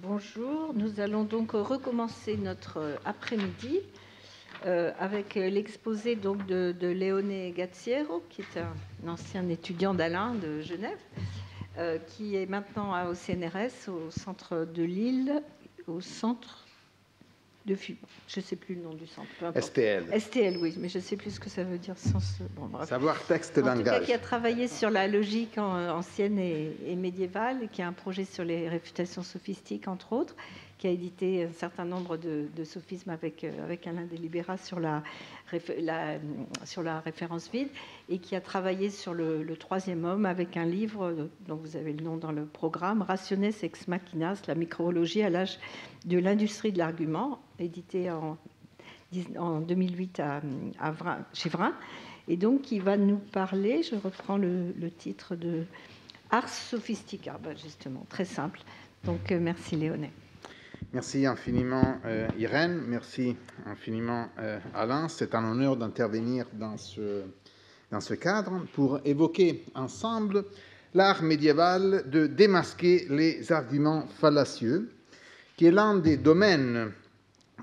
Bonjour, nous allons donc recommencer notre après-midi avec l'exposé donc de Leone Gazziero, qui est un ancien étudiant d'Alain de Genève, qui est maintenant au CNRS, au centre de Lille, au centre de je ne sais plus le nom du centre. STL. STL, oui, mais je ne sais plus ce que ça veut dire sans ce... Bon, bref. Savoir texte langage. En tout cas, qui a travaillé sur la logique ancienne et médiévale, qui a un projet sur les réfutations sophistiques, entre autres, qui a édité un certain nombre de sophismes avec Alain Delibera sur la référence vide, et qui a travaillé sur le troisième homme avec un livre dont vous avez le nom dans le programme, Rationes ex machinas, la microologie à l'âge de l'industrie de l'argument, édité en 2008 chez Vrin. Et donc, il va nous parler, je reprends le titre de Ars Sophistica, justement, très simple. Donc, merci Léonet. Merci infiniment Irène, merci infiniment Alain. C'est un honneur d'intervenir dans ce cadre pour évoquer ensemble l'art médiéval de démasquer les arguments fallacieux, qui est l'un des domaines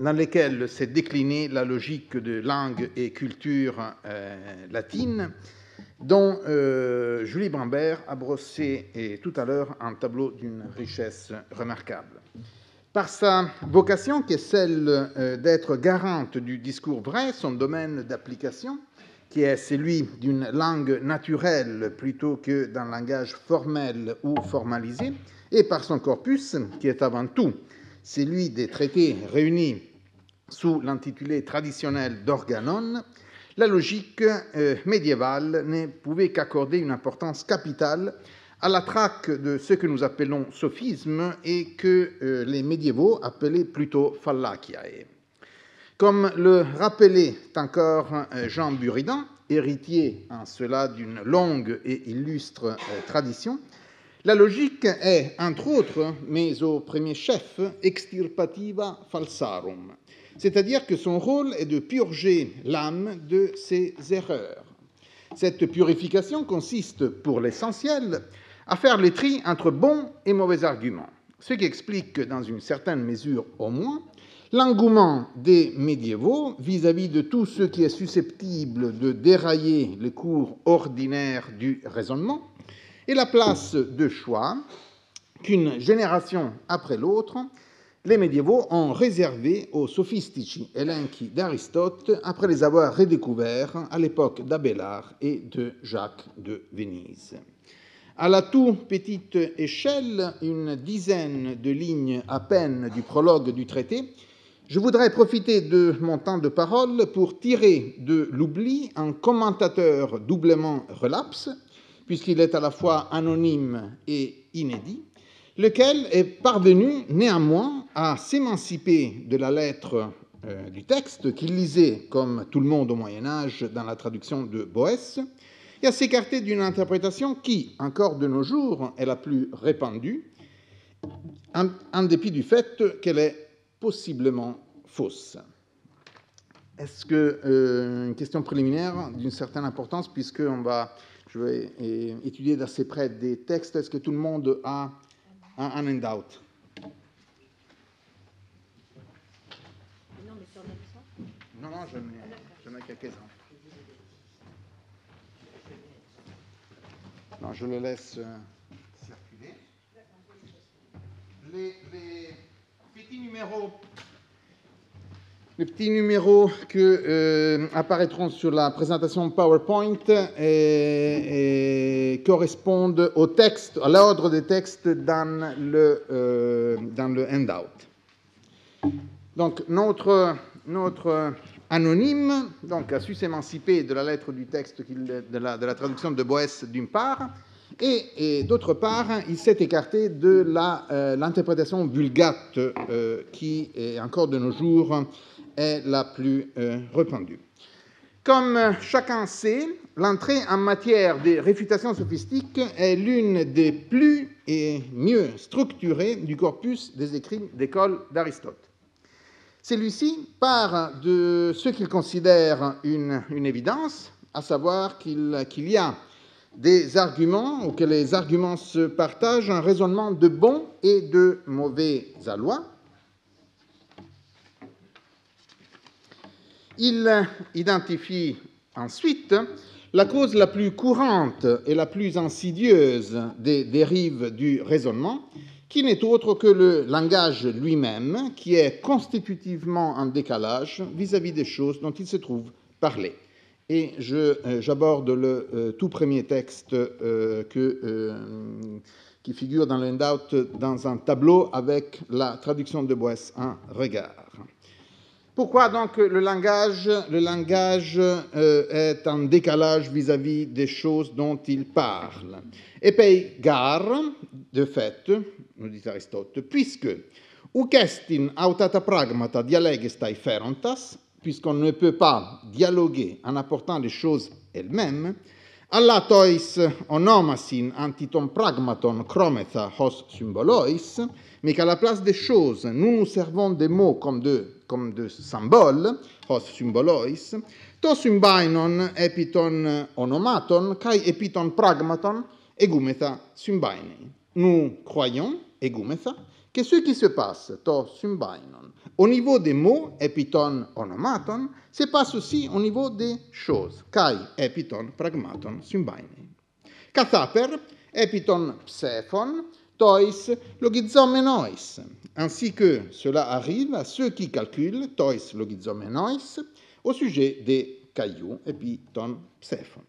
dans lesquels s'est déclinée la logique de langue et culture latine, dont Julie Brambert a brossé tout à l'heure un tableau d'une richesse remarquable. Par sa vocation, qui est celle d'être garante du discours vrai, son domaine d'application, qui est celui d'une langue naturelle plutôt que d'un langage formel ou formalisé, et par son corpus, qui est avant tout celui des traités réunis sous l'intitulé traditionnel d'Organon, la logique médiévale ne pouvait qu'accorder une importance capitale à la traque de ce que nous appelons sophisme et que les médiévaux appelaient plutôt fallaciae. Comme le rappelait encore Jean Buridan, héritier en cela d'une longue et illustre tradition, la logique est, entre autres, mais au premier chef, extirpativa falsarum, c'est-à-dire que son rôle est de purger l'âme de ses erreurs. Cette purification consiste, pour l'essentiel, à faire le tri entre bons et mauvais arguments, ce qui explique, dans une certaine mesure au moins, l'engouement des médiévaux vis-à-vis de tout ce qui est susceptible de dérailler le cours ordinaire du raisonnement, et la place de choix qu'une génération après l'autre, les médiévaux ont réservé aux sophistici elenchi d'Aristote après les avoir redécouverts à l'époque d'Abélard et de Jacques de Venise. À la toute petite échelle, une dizaine de lignes à peine du prologue du traité, je voudrais profiter de mon temps de parole pour tirer de l'oubli un commentateur doublement relapse, puisqu'il est à la fois anonyme et inédit, lequel est parvenu néanmoins à s'émanciper de la lettre du texte qu'il lisait, comme tout le monde au Moyen-Âge, dans la traduction de Boès, et à s'écarter d'une interprétation qui, encore de nos jours, est la plus répandue, en dépit du fait qu'elle est possiblement fausse. Est-ce que une question préliminaire d'une certaine importance, puisque je vais étudier d'assez près des textes, est-ce que tout le monde a un handout? Non, mais tu en as besoin ? Non, j'en ai quelques-uns. Non, je le laisse circuler. Les petits numéros qui apparaîtront sur la présentation PowerPoint correspondent au texte, à l'ordre des textes dans le handout. Donc, notre anonyme a su s'émanciper de la lettre du texte de la traduction de Boès d'une part, et d'autre part, il s'est écarté de l'interprétation vulgate qui, encore de nos jours, est la plus répandue. Comme chacun sait, l'entrée en matière des réfutations sophistiques est l'une des plus et mieux structurées du corpus des écrits d'école d'Aristote. Celui-ci part de ce qu'il considère une évidence, à savoir qu'il y a des arguments, ou que les arguments se partagent, un raisonnement de bons et de mauvais aloi. Il identifie ensuite la cause la plus courante et la plus insidieuse des dérives du raisonnement, qui n'est autre que le langage lui-même, qui est constitutivement en décalage vis-à-vis des choses dont il se trouve parler. Et j'aborde le tout premier texte qui figure dans le handout dans un tableau avec la traduction de Boès en regard. Pourquoi donc le langage est en décalage vis-à-vis des choses dont il parle? Et puis, gare, de fait, nous dit Aristote, puisque ukestin autata pragmata dialegestai ferontas, puisqu'on ne peut pas dialoguer en apportant les choses elles-mêmes, alla tois onomasin antiton pragmaton chrometha hos symbolois, mais qu'à la place des choses, nous nous servons des mots comme de symboles, hos symbolois, to symbainon epiton onomaton, kai epiton pragmaton, egumetha symbainei. Nous croyons, egumetha, que ce qui se passe, to symbainon, au niveau des mots, epiton onomaton, se passe aussi au niveau des choses, kai epiton pragmaton symbainei. Kathaper, epiton psephon, tois logizomenois, ainsi que cela arrive à ceux qui calculent, tois logizomenois, au sujet des cailloux, epiton psephon.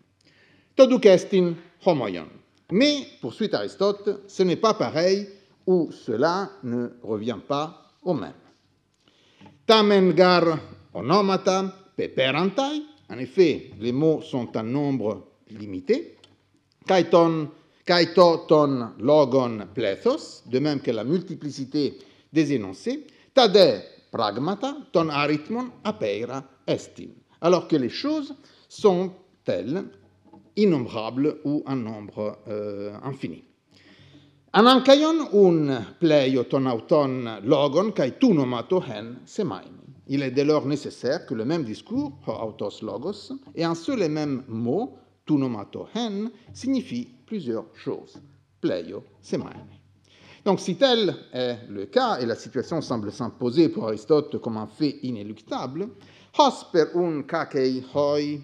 Todukestin homoion. Mais, poursuit Aristote, ce n'est pas pareil ou cela ne revient pas au même. Tamen gar onomata peperantai, en effet, les mots sont en nombre limité, kaito ton logon plethos, de même que la multiplicité des énoncés, tade pragmata ton arithmon apeira estin, alors que les choses sont telles, innombrables ou en nombre infini. Anankaion un pleio ton auton logon kai tu nomato hen semaini. Il est dès lors nécessaire que le même discours, ho autos logos, et un seul et même mot, tu nomato hen, signifie plusieurs choses. Pleio semaini. Donc, si tel est le cas, et la situation semble s'imposer pour Aristote comme un fait inéluctable, hos per un kakei hoi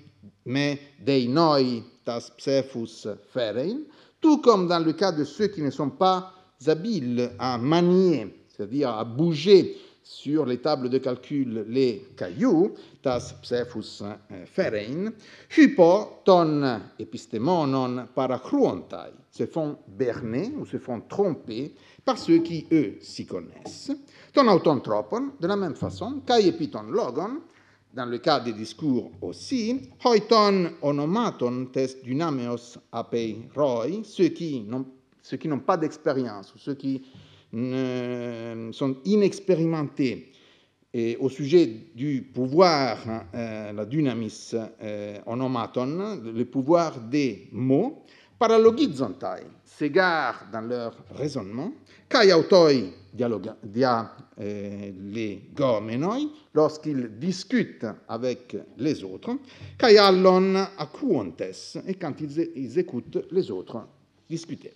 me dei noi tas psephus ferein, tout comme dans le cas de ceux qui ne sont pas habiles à manier, c'est-à-dire à bouger sur les tables de calcul les cailloux, tas psephus ferein, hypo ton epistemonon parachruontai, se font berner ou se font tromper par ceux qui, eux, s'y connaissent. Ton autontropon, de la même façon, kai epiton logon, dans le cas des discours aussi, hoiton onomaton test dynameos apei roi, ceux qui n'ont pas d'expérience, ou ceux qui sont inexpérimentés et au sujet du pouvoir, la dynamis onomaton, le pouvoir des mots, paralogizontai, s'égarent dans leur raisonnement, kai autoi les gomenoi, lorsqu'ils discutent avec les autres, kai allon acuontes, et quand ils écoutent les autres discuter.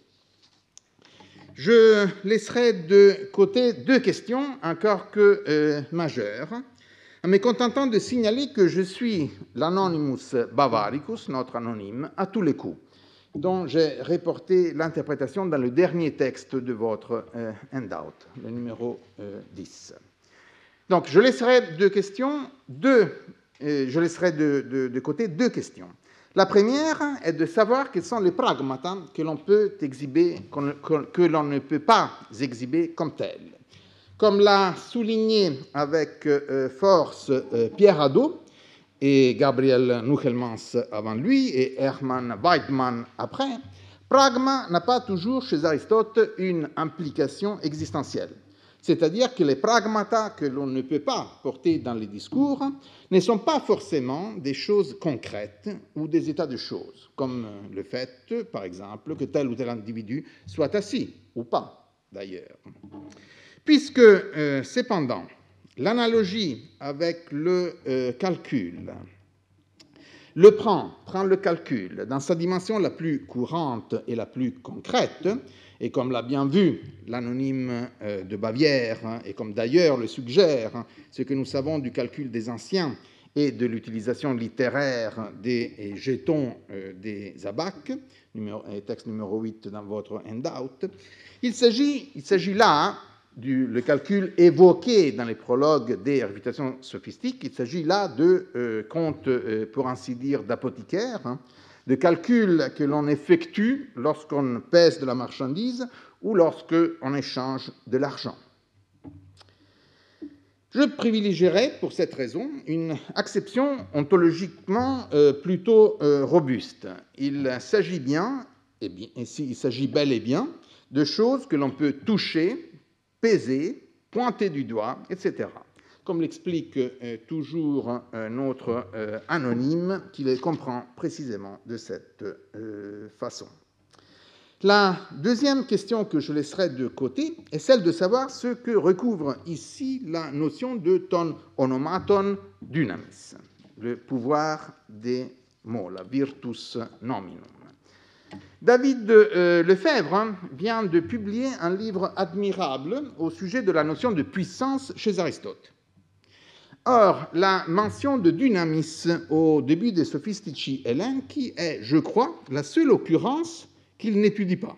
Je laisserai de côté deux questions, encore que majeures, en me contentant de signaler que je suis l'Anonymous Bavaricus, notre anonyme, à tous les coups, dont j'ai reporté l'interprétation dans le dernier texte de votre handout, le numéro 10. Donc, je laisserai de côté deux questions. La première est de savoir quels sont les pragmata que l'on peut exhiber, que l'on ne peut pas exhiber comme tels. Comme l'a souligné avec force Pierre Hadot et Gabriel Nuchelmans avant lui et Hermann Weidmann après, pragma n'a pas toujours chez Aristote une implication existentielle. C'est-à-dire que les pragmata que l'on ne peut pas porter dans les discours ne sont pas forcément des choses concrètes ou des états de choses, comme le fait, par exemple, que tel ou tel individu soit assis, ou pas, d'ailleurs. Puisque, cependant, l'analogie avec le calcul, prend le calcul dans sa dimension la plus courante et la plus concrète, et comme l'a bien vu l'anonyme de Bavière, et comme d'ailleurs le suggère ce que nous savons du calcul des anciens et de l'utilisation littéraire des jetons des abacs, texte numéro 8 dans votre handout, il s'agit là le calcul évoqué dans les prologues des réfutations sophistiques, il s'agit là de comptes, pour ainsi dire, d'apothicaire, de calculs que l'on effectue lorsqu'on pèse de la marchandise ou lorsqu'on échange de l'argent. Je privilégierai pour cette raison une acception ontologiquement plutôt robuste. Il s'agit bel et bien de choses que l'on peut toucher, peser, pointer du doigt, etc. Comme l'explique toujours notre anonyme, qui les comprend précisément de cette façon. La deuxième question que je laisserai de côté est celle de savoir ce que recouvre ici la notion de ton onomaton dynamis, le pouvoir des mots, la virtus nominum. David Lefebvre vient de publier un livre admirable au sujet de la notion de puissance chez Aristote. Or, la mention de dynamis au début des Sophistici Elenchi est, je crois, la seule occurrence qu'il n'étudie pas.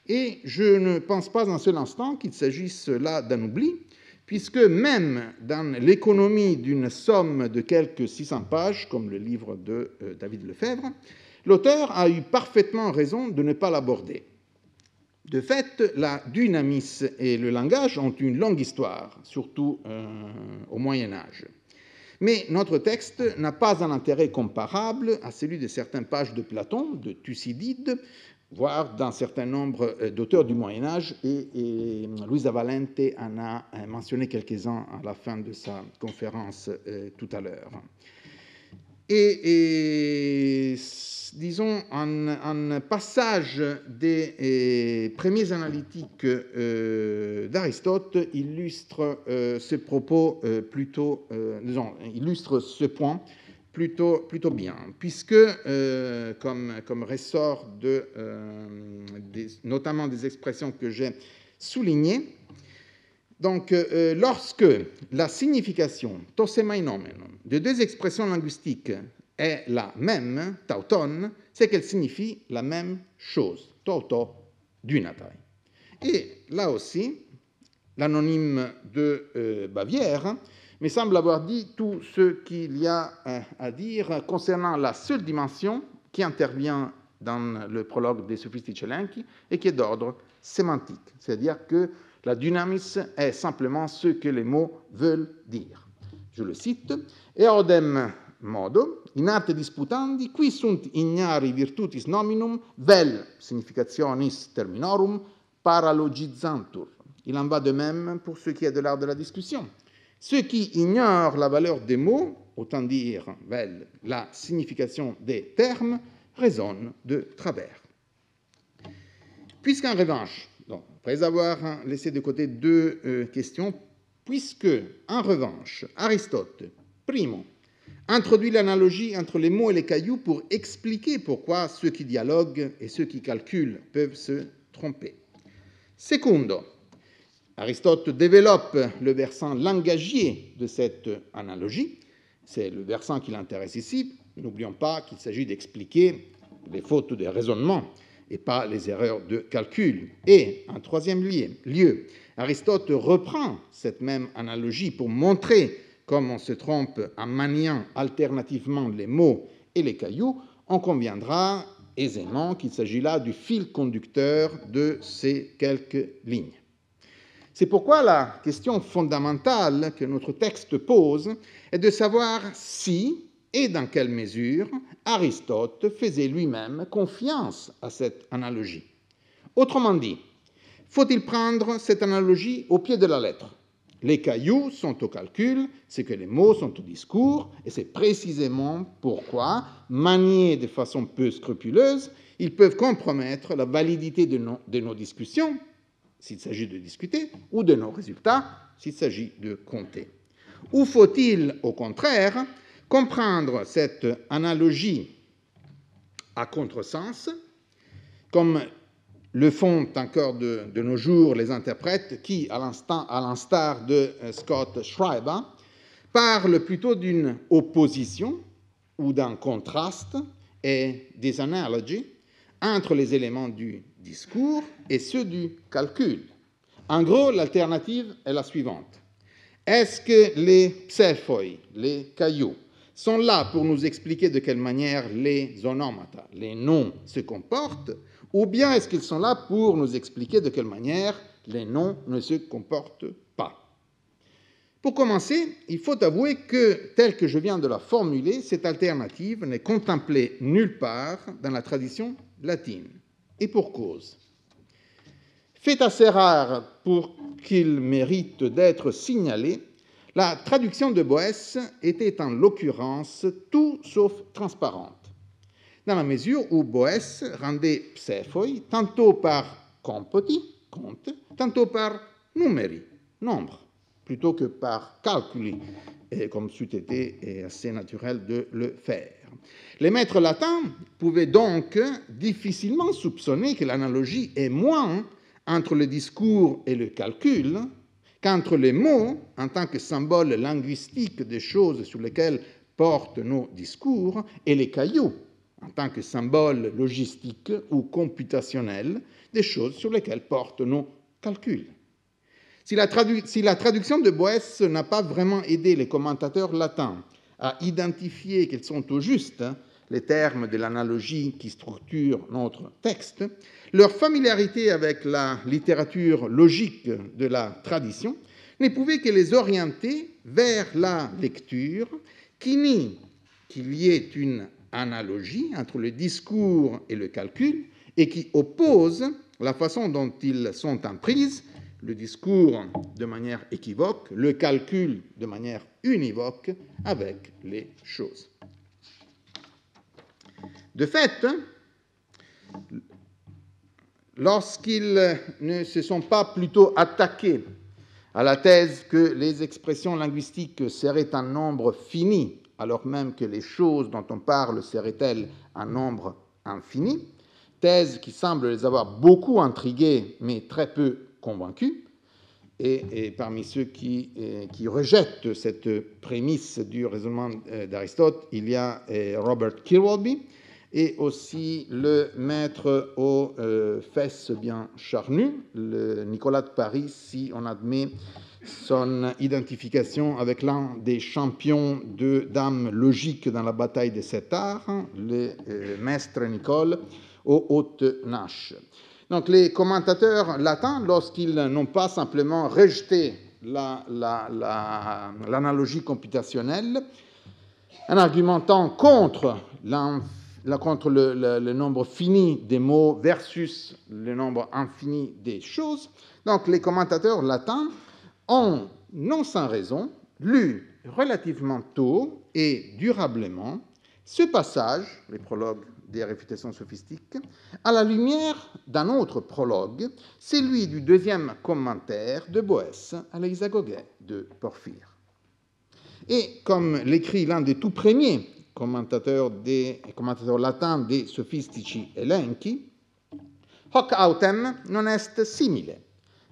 Et je ne pense pas un seul instant qu'il s'agisse là d'un oubli, puisque même dans l'économie d'une somme de quelques 600 pages, comme le livre de David Lefebvre, l'auteur a eu parfaitement raison de ne pas l'aborder. De fait, la dynamis et le langage ont une longue histoire, surtout au Moyen Âge. Mais notre texte n'a pas un intérêt comparable à celui de certaines pages de Platon, de Thucydide, voire d'un certain nombre d'auteurs du Moyen Âge, et Luisa Valente en a mentionné quelques-uns à la fin de sa conférence tout à l'heure. Et disons, un passage des premiers analytiques d'Aristote illustre ce propos illustre ce point plutôt bien, puisque, comme ressort notamment des expressions que j'ai soulignées, donc, lorsque la signification tosemainomenon de deux expressions linguistiques est la même, tauton, c'est qu'elle signifie la même chose, tauto dynatai. Et là aussi, l'anonyme de Bavière me semble avoir dit tout ce qu'il y a à dire concernant la seule dimension qui intervient dans le prologue des Sophistici Elenchi et qui est d'ordre sémantique, c'est-à-dire que la dynamis est simplement ce que les mots veulent dire. Je le cite, eodem modo, in arte disputandi, qui sunt ignari virtutis nominum, vel significationis terminorum, paralogizantur. Il en va de même pour ce qui est de l'art de la discussion. Ceux qui ignorent la valeur des mots, autant dire, vel, la signification des termes, raisonnent de travers. Puisqu'en revanche, donc, après avoir laissé de côté deux questions, puisque, en revanche, Aristote, primo, introduit l'analogie entre les mots et les cailloux pour expliquer pourquoi ceux qui dialoguent et ceux qui calculent peuvent se tromper. Secondo, Aristote développe le versant langagier de cette analogie, c'est le versant qui l'intéresse ici. N'oublions pas qu'il s'agit d'expliquer les fautes de raisonnement et pas les erreurs de calcul. Et, en troisième lieu, Aristote reprend cette même analogie pour montrer comme on se trompe en maniant alternativement les mots et les cailloux. On conviendra aisément qu'il s'agit là du fil conducteur de ces quelques lignes. C'est pourquoi la question fondamentale que notre texte pose est de savoir si et dans quelle mesure Aristote faisait lui-même confiance à cette analogie. Autrement dit, faut-il prendre cette analogie au pied de la lettre? Les cailloux sont au calcul, c'est que les mots sont au discours, et c'est précisément pourquoi, maniés de façon peu scrupuleuse, ils peuvent compromettre la validité de nos discussions, s'il s'agit de discuter, ou de nos résultats, s'il s'agit de compter. Ou faut-il, au contraire, Comprendre cette analogie à contresens, comme le font encore de nos jours les interprètes qui, à l'instar de Scott Schreiber, parlent plutôt d'une opposition ou d'un contraste et des analogies entre les éléments du discours et ceux du calcul. En gros, l'alternative est la suivante. Est-ce que les psephoi, les cailloux, sont là pour nous expliquer de quelle manière les onomata, les noms, se comportent, ou bien est-ce qu'ils sont là pour nous expliquer de quelle manière les noms ne se comportent pas? Pour commencer, il faut avouer que, telle que je viens de la formuler, cette alternative n'est contemplée nulle part dans la tradition latine. Et pour cause. Fait assez rare pour qu'il mérite d'être signalé, la traduction de Boès était en l'occurrence tout sauf transparente, dans la mesure où Boès rendait psephoi tantôt par compoti, compte, tantôt par numeri, nombre, plutôt que par calculi, comme c'eût été assez naturel de le faire. Les maîtres latins pouvaient donc difficilement soupçonner que l'analogie est moins entre le discours et le calcul qu'entre les mots, en tant que symbole linguistique des choses sur lesquelles portent nos discours, et les cailloux, en tant que symbole logistique ou computationnel des choses sur lesquelles portent nos calculs. Si la traduction de Boès n'a pas vraiment aidé les commentateurs latins à identifier quels sont au juste les termes de l'analogie qui structure notre texte, leur familiarité avec la littérature logique de la tradition ne pouvait que les orienter vers la lecture qui nie qu'il y ait une analogie entre le discours et le calcul et qui oppose la façon dont ils sont en prise, le discours de manière équivoque, le calcul de manière univoque avec les choses. De fait, lorsqu'ils ne se sont pas plutôt attaqués à la thèse que les expressions linguistiques seraient un nombre fini, alors même que les choses dont on parle seraient-elles un nombre infini, thèse qui semble les avoir beaucoup intrigués mais très peu convaincus, et parmi ceux qui rejettent cette prémisse du raisonnement d'Aristote, il y a Robert Kirwalby, et aussi le maître aux fesses bien charnues, le Nicolas de Paris, si on admet son identification avec l'un des champions de dames logiques dans la bataille des Sept Arts, le maître Nicole aux hautes naches. Donc les commentateurs latins, lorsqu'ils n'ont pas simplement rejeté l'analogie computationnelle, en argumentant contre le nombre fini des mots versus le nombre infini des choses, donc les commentateurs latins ont, non sans raison, lu relativement tôt et durablement ce passage, les prologues des réfutations sophistiques, à la lumière d'un autre prologue, celui du deuxième commentaire de Boès à l'Exagoguet de Porphyre. Et comme l'écrit l'un des tout premiers commentateurs latins des Sophistici Elenchi, hoc autem non est simile,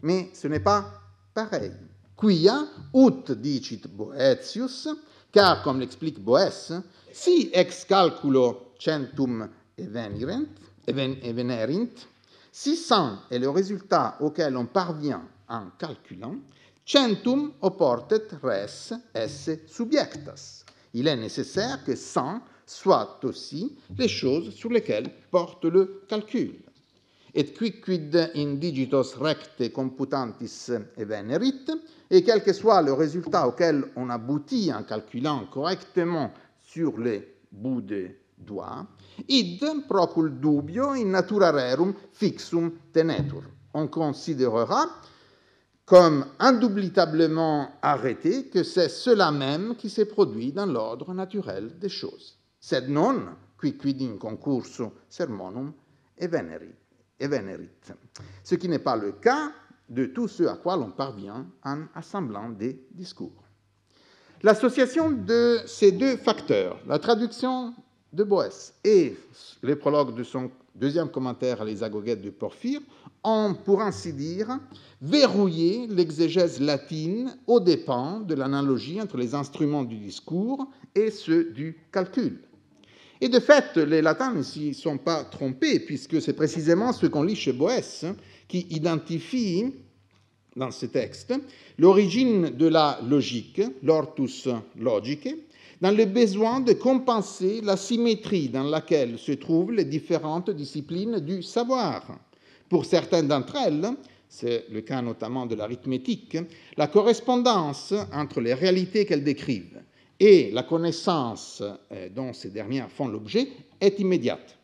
mais ce n'est pas pareil. Quia ut dicit Boëtius, car comme l'explique Boès, si ex calculo centum evenerint, si 100 est le résultat auquel on parvient en calculant, centum oportet res esse subjectas. Il est nécessaire que 100 soient aussi les choses sur lesquelles porte le calcul. Et quicquid in digitos recte computantis evenerit, et quel que soit le résultat auquel on aboutit en calculant correctement sur les bouts des doigts, id procul dubio in natura rerum fixum tenetur. On considérera comme indoublitablement arrêté que c'est cela même qui s'est produit dans l'ordre naturel des choses. Sed non quicquid in concurso sermonum evenerit. Ce qui n'est pas le cas de tout ce à quoi l'on parvient en assemblant des discours. L'association de ces deux facteurs, la traduction de Boès et les prologues de son deuxième commentaire à l'Hexagogète de Porphyre, ont, pour ainsi dire, verrouillé l'exégèse latine aux dépens de l'analogie entre les instruments du discours et ceux du calcul. Et de fait, les latins ne s'y sont pas trompés, puisque c'est précisément ce qu'on lit chez Boès qui identifie dans ce texte l'origine de la logique, l'ortus logique, dans le besoin de compenser la symétrie dans laquelle se trouvent les différentes disciplines du savoir. Pour certaines d'entre elles, c'est le cas notamment de l'arithmétique, la correspondance entre les réalités qu'elles décrivent et la connaissance dont ces dernières font l'objet est immédiate.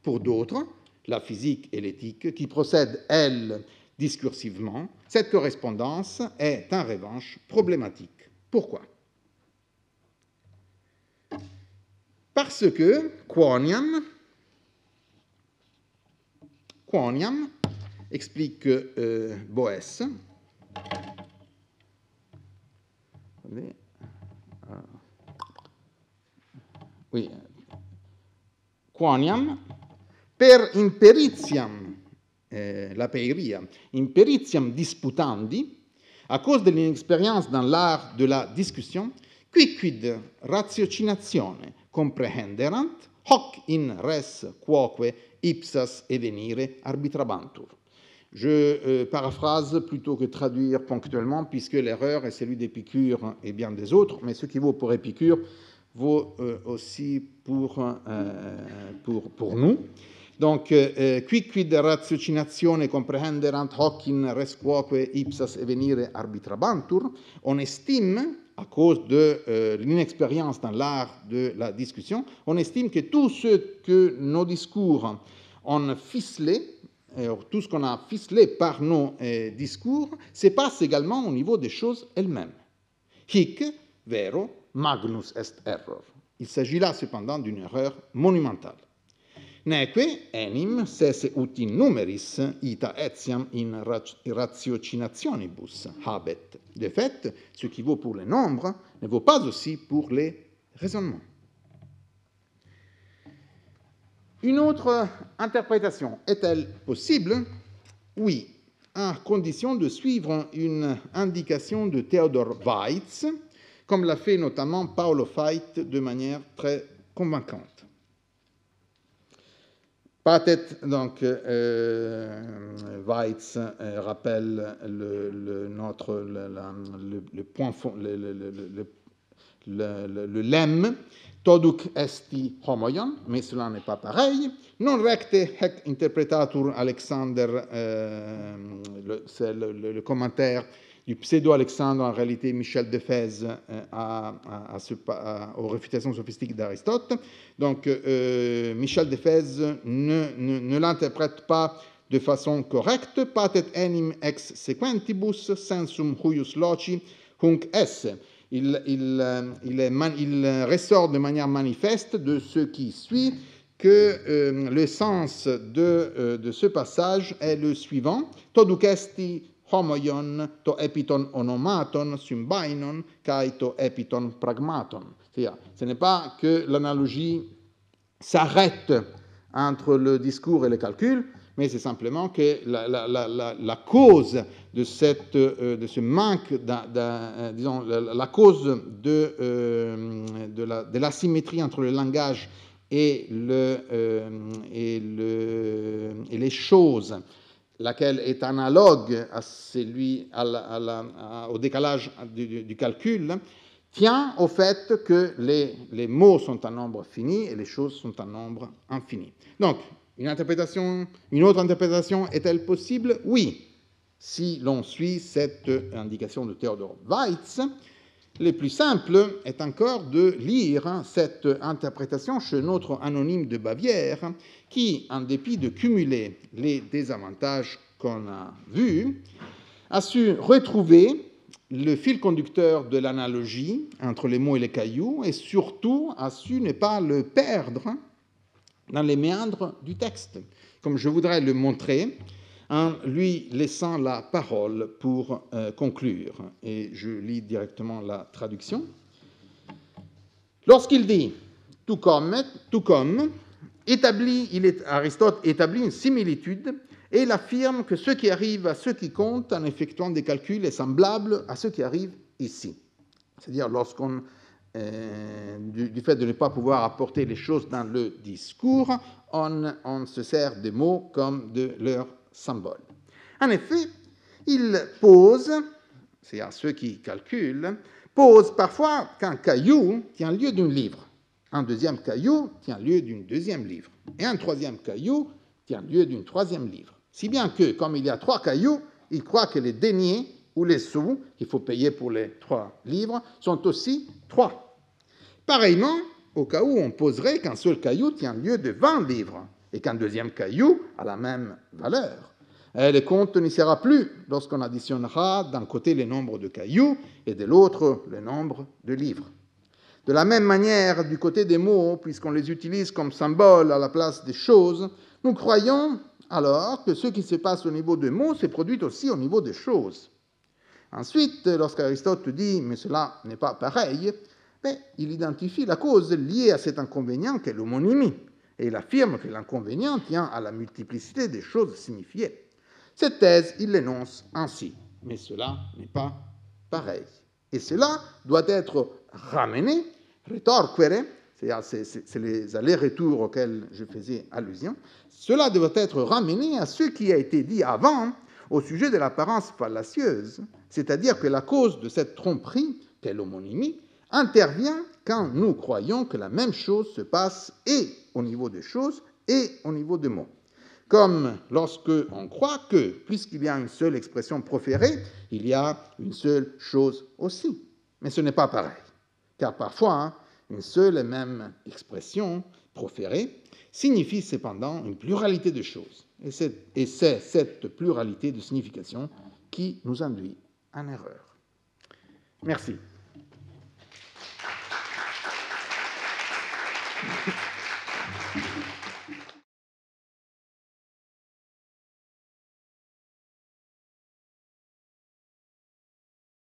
Pour d'autres, la physique et l'éthique, qui procèdent, elles, discursivement, cette correspondance est en revanche problématique. Pourquoi ? Parce que quoniam, explique Boès, quoniam per imperitiam, la peiria, imperitiam disputandi, à cause de l'inexpérience dans l'art de la discussion, quicquid ratiocinatione comprehenderant, hoc in res quoque ipsas evenire arbitrabantur. Je paraphrase plutôt que traduire ponctuellement, puisque l'erreur est celui d'Épicure et bien des autres, mais ce qui vaut pour Épicure vaut aussi pour nous. Donc, quicquid ratiocinatione comprehenderant hoc in res quoque ipsas evenire arbitrabantur, on estime, à cause de l'inexpérience dans l'art de la discussion, on estime que tout ce que nos discours ont ficelé, tout ce qu'on a ficelé par nos discours, se passe également au niveau des choses elles-mêmes. Hic, vero, magnus est error. Il s'agit là cependant d'une erreur monumentale. Neque enim sese ut in numeris ita etiam in ratiocinationibus habet. De fait, ce qui vaut pour les nombres ne vaut pas aussi pour les raisonnements. Une autre interprétation est-elle possible? Oui, à condition de suivre une indication de Theodor Waitz, comme l'a fait notamment Paolo Veit de manière très convaincante. Peut-être, donc, Waitz rappelle le lemme toduc esti homoion, mais cela n'est pas pareil. Non recte hec interpretatur Alexander, c'est le commentaire du pseudo-Alexandre, en réalité Michel Defez, aux réfutations sophistiques d'Aristote. Donc, Michel Defez ne l'interprète pas de façon correcte. Patet enim ex sequentibus sensum huius loci hunc esse. Il ressort de manière manifeste de ce qui suit que le sens de ce passage est le suivant. Toduc esti homoion to epiton onomaton symbainon kai to epiton pragmaton. C'est-à-dire, ce n'est pas que l'analogie s'arrête entre le discours et le calcul, mais c'est simplement que la cause de ce manque, disons, la cause de l'asymétrie entre le langage et les choses, laquelle est analogue à au décalage du calcul, tient au fait que les mots sont en nombre fini et les choses sont en nombre infini. Donc, une autre interprétation est-elle possible? Oui, si l'on suit cette indication de Theodor Waitz. Le plus simple est encore de lire cette interprétation chez notre anonyme de Bavière, qui, en dépit de cumuler les désavantages qu'on a vus, a su retrouver le fil conducteur de l'analogie entre les mots et les cailloux, et surtout a su ne pas le perdre dans les méandres du texte. Comme je voudrais le montrer en lui laissant la parole pour conclure. Et je lis directement la traduction. Lorsqu'il dit « tout comme », Aristote établit une similitude et il affirme que ce qui arrive à ceux qui comptent en effectuant des calculs est semblable à ce qui arrive ici. C'est-à-dire lorsqu'on, du fait de ne pas pouvoir apporter les choses dans le discours, on se sert des mots comme de leurs symboles. En effet, il pose, c'est à ceux qui calculent, pose parfois qu'un caillou tient lieu d'un livre, un deuxième caillou tient lieu d'un deuxième livre, et un troisième caillou tient lieu d'un troisième livre. Si bien que, comme il y a 3 cailloux, il croit que les deniers ou les sous qu'il faut payer pour les 3 livres sont aussi 3. Pareillement, au cas où on poserait qu'un seul caillou tient lieu de 20 livres et qu'un deuxième caillou a la même valeur. Le compte n'y sera plus lorsqu'on additionnera d'un côté le nombre de cailloux et de l'autre le nombre de livres. De la même manière, du côté des mots, puisqu'on les utilise comme symbole à la place des choses, nous croyons alors que ce qui se passe au niveau des mots se produit aussi au niveau des choses. Ensuite, lorsqu'Aristote dit « mais cela n'est pas pareil », il identifie la cause liée à cet inconvénient qu'est l'homonymie, et il affirme que l'inconvénient tient à la multiplicité des choses signifiées. Cette thèse, il l'énonce ainsi, mais cela n'est pas pareil. Et cela doit être ramené, retorquere, c'est les allers-retours auxquels je faisais allusion, cela doit être ramené à ce qui a été dit avant au sujet de l'apparence fallacieuse, c'est-à-dire que la cause de cette tromperie, qu'est l'homonymie, intervient quand nous croyons que la même chose se passe et au niveau des choses et au niveau des mots. Comme lorsque on croit que, puisqu'il y a une seule expression proférée, il y a une seule chose aussi. Mais ce n'est pas pareil, car parfois, une seule et même expression proférée signifie cependant une pluralité de choses. Et c'est cette pluralité de signification qui nous induit en erreur. Merci. Thank you.